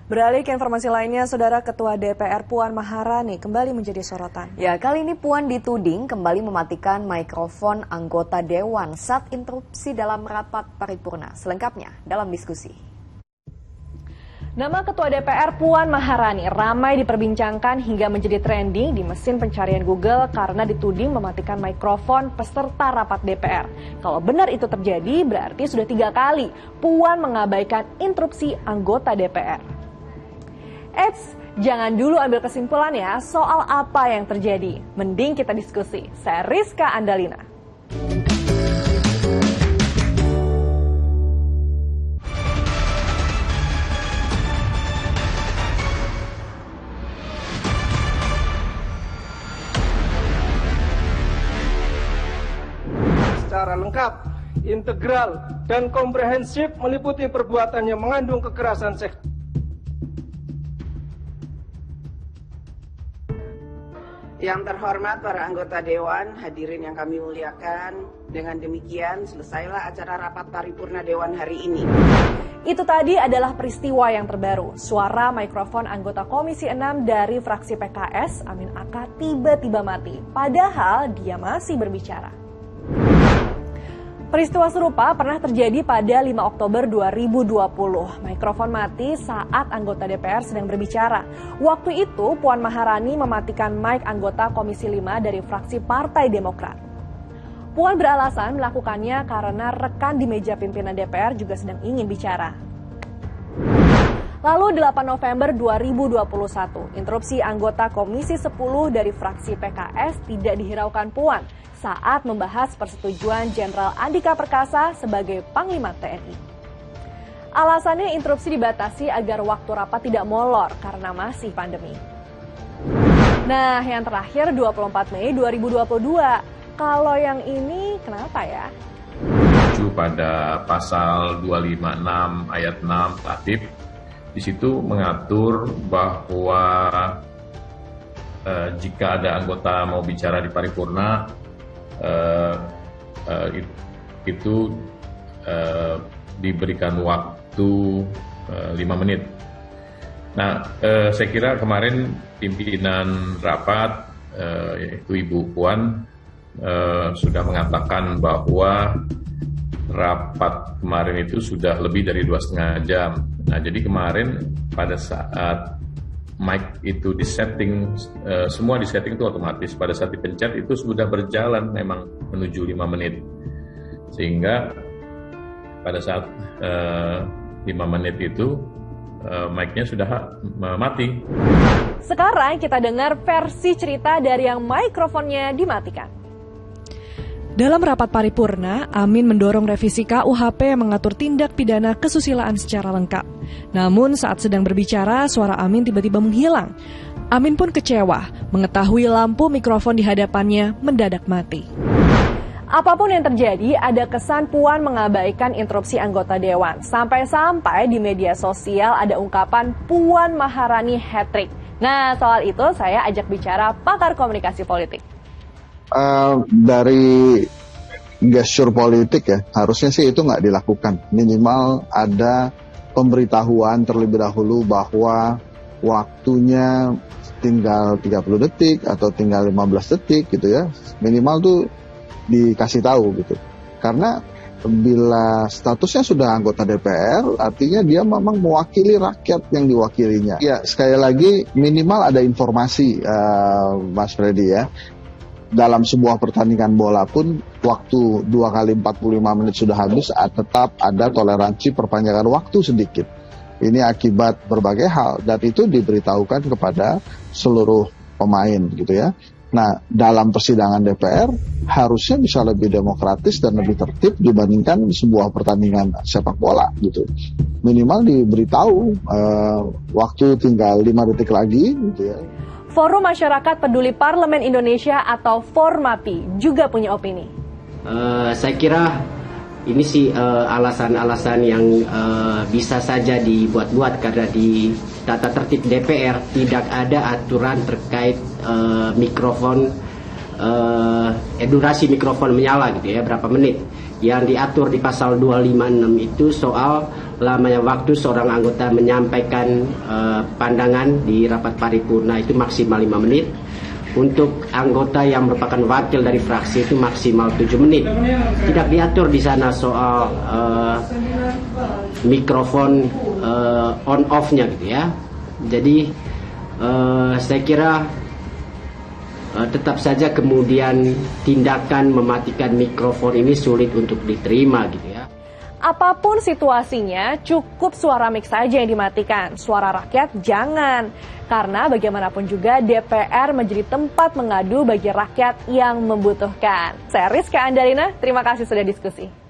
Beralih ke informasi lainnya, Saudara Ketua DPR Puan Maharani kembali menjadi sorotan. Ya, kali ini Puan dituding kembali mematikan mikrofon anggota Dewan saat interupsi dalam rapat paripurna. Selengkapnya dalam diskusi. Nama Ketua DPR Puan Maharani ramai diperbincangkan hingga menjadi trending di mesin pencarian Google karena dituding mematikan mikrofon peserta rapat DPR. Kalau benar itu terjadi, berarti sudah 3 kali Puan mengabaikan interupsi anggota DPR. Eits, jangan dulu ambil kesimpulan ya soal apa yang terjadi. Mending kita diskusi. Saya Rizka Andalina. Secara lengkap, integral, dan komprehensif meliputi perbuatan yang mengandung kekerasan seksual. Yang terhormat para anggota Dewan, hadirin yang kami muliakan, dengan demikian selesailah acara rapat paripurna Dewan hari ini. Itu tadi adalah peristiwa yang terbaru. Suara mikrofon anggota Komisi 6 dari fraksi PKS, Amin Aka, tiba-tiba mati. Padahal dia masih berbicara. Peristiwa serupa pernah terjadi pada 5 Oktober 2020. Mikrofon mati saat anggota DPR sedang berbicara. Waktu itu Puan Maharani mematikan mic anggota Komisi 5 dari fraksi Partai Demokrat. Puan beralasan melakukannya karena rekan di meja pimpinan DPR juga sedang ingin bicara. Lalu 8 November 2021, interupsi anggota Komisi 10 dari fraksi PKS tidak dihiraukan Puan saat membahas persetujuan Jenderal Andika Perkasa sebagai Panglima TNI. Alasannya interupsi dibatasi agar waktu rapat tidak molor karena masih pandemi. Nah, yang terakhir 24 Mei 2022. Kalau yang ini kenapa ya? Pada pasal 256 ayat 6 Tatip, di situ mengatur bahwa jika ada anggota mau bicara di paripurna, itu diberikan waktu 5 menit. Nah, saya kira kemarin pimpinan rapat, yaitu Ibu Puan, sudah mengatakan bahwa rapat kemarin itu sudah lebih dari 2,5 jam. Nah, jadi kemarin pada saat mic itu disetting, semua disetting itu otomatis. Pada saat dipencet itu sudah berjalan memang menuju 5 menit. Sehingga pada saat 5 menit itu mic-nya sudah mati. Sekarang kita dengar versi cerita dari yang mikrofonnya dimatikan. Dalam rapat paripurna, Amin mendorong revisi KUHP yang mengatur tindak pidana kesusilaan secara lengkap. Namun saat sedang berbicara, suara Amin tiba-tiba menghilang. Amin pun kecewa mengetahui lampu mikrofon di hadapannya mendadak mati. Apapun yang terjadi, ada kesan Puan mengabaikan interupsi anggota Dewan. Sampai-sampai di media sosial ada ungkapan Puan Maharani hat-trick. Nah, soal itu saya ajak bicara pakar komunikasi politik. Dari gestur politik ya, harusnya sih itu nggak dilakukan. Minimal ada pemberitahuan terlebih dahulu bahwa waktunya tinggal 30 detik atau tinggal 15 detik gitu ya. Minimal tuh dikasih tahu gitu. Karena bila statusnya sudah anggota DPR, artinya dia memang mewakili rakyat yang diwakilinya. Ya, sekali lagi minimal ada informasi, Mas Freddy ya. Dalam sebuah pertandingan bola pun waktu 2 kali 45 menit sudah habis, tetap ada toleransi perpanjangan waktu sedikit. Ini akibat berbagai hal dan itu diberitahukan kepada seluruh pemain gitu ya. Nah, dalam persidangan DPR harusnya bisa lebih demokratis dan lebih tertib dibandingkan sebuah pertandingan sepak bola gitu. Minimal diberitahu waktu tinggal 5 detik lagi gitu ya. Forum Masyarakat Peduli Parlemen Indonesia atau Formapi juga punya opini. Saya kira ini sih alasan-alasan yang bisa saja dibuat-buat karena di tata tertib DPR tidak ada aturan terkait mikrofon, durasi mikrofon menyala gitu ya, berapa menit. Yang diatur di pasal 256 itu soal lamanya waktu seorang anggota menyampaikan pandangan di rapat paripurna itu maksimal 5 menit. Untuk anggota yang merupakan wakil dari fraksi itu maksimal 7 menit. Tidak diatur di sana soal mikrofon on off-nya gitu ya. Jadi saya kira tetap saja kemudian tindakan mematikan mikrofon ini sulit untuk diterima gitu ya. Apapun situasinya, cukup suara mic saja yang dimatikan. Suara rakyat jangan. Karena bagaimanapun juga DPR menjadi tempat mengadu bagi rakyat yang membutuhkan. Saya Rizka Andalina, terima kasih sudah diskusi.